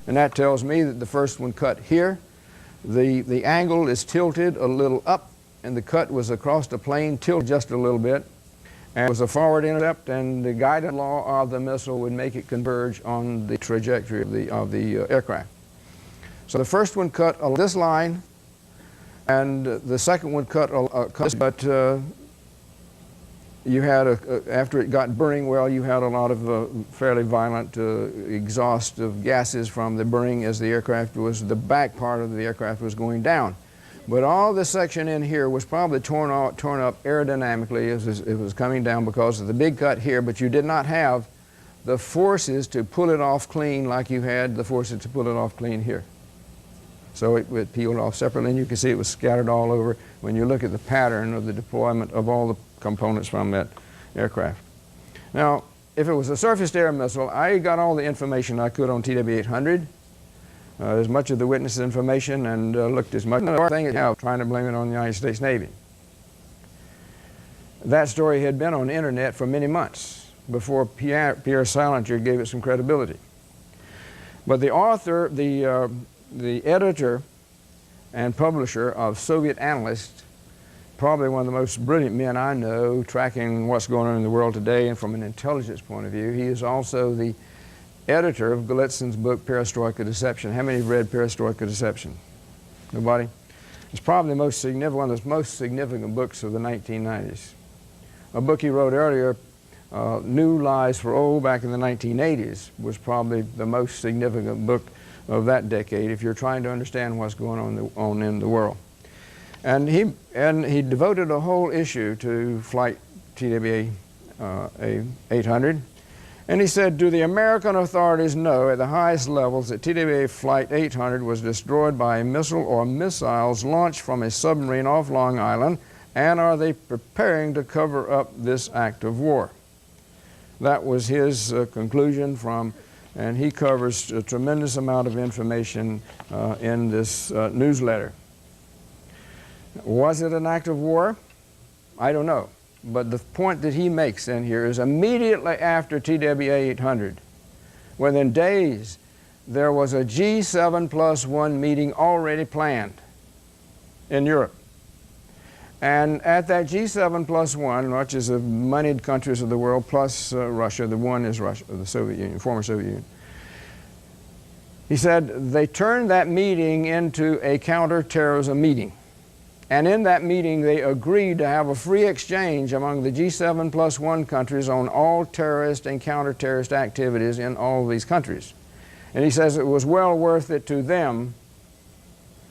And that tells me that the first one cut here. The angle is tilted a little up, and the cut was across the plane, tilted just a little bit. And it was a forward intercept, and the guidance law of the missile would make it converge on the trajectory of the aircraft. So the first one cut along this line, and the second one cut, but you had, after it got burning well, you had a lot of fairly violent exhaust of gases from the burning as the aircraft was, the back part of the aircraft was going down. But all this section in here was probably torn up aerodynamically as it was coming down because of the big cut here, but you did not have the forces to pull it off clean like you had the forces to pull it off clean here. So it peeled off separately, and you can see it was scattered all over when you look at the pattern of the deployment of all the components from that aircraft. Now, if it was a surface-to-air missile, I got all the information I could on TW-800. As much of the witness information, and looked as much thing as hell trying to blame it on the United States Navy. That story had been on the internet for many months before Pierre Salinger gave it some credibility. But the author, the editor and publisher of Soviet Analyst, probably one of the most brilliant men I know tracking what's going on in the world today and from an intelligence point of view. He is also the editor of Golitsyn's book, Perestroika Deception. How many have read Perestroika Deception? Nobody? It's probably the most significant, one of the most significant books of the 1990s. A book he wrote earlier, New Lies for Old, back in the 1980s, was probably the most significant book of that decade if you're trying to understand what's going on in the world. And he devoted a whole issue to flight TWA-800. And he said, do the American authorities know at the highest levels that TWA Flight 800 was destroyed by a missile or missiles launched from a submarine off Long Island, and are they preparing to cover up this act of war? That was his conclusion from, and he covers a tremendous amount of information in this newsletter. Was it an act of war? I don't know. But the point that he makes in here is immediately after TWA-800, within days, there was a G7+1 meeting already planned in Europe. And at that G7+1, which is the moneyed countries of the world plus Russia, the one is Russia, the Soviet Union, former Soviet Union. He said they turned that meeting into a counterterrorism meeting. And in that meeting, they agreed to have a free exchange among the G7+1 countries on all terrorist and counter-terrorist activities in all of these countries. And he says it was well worth it to them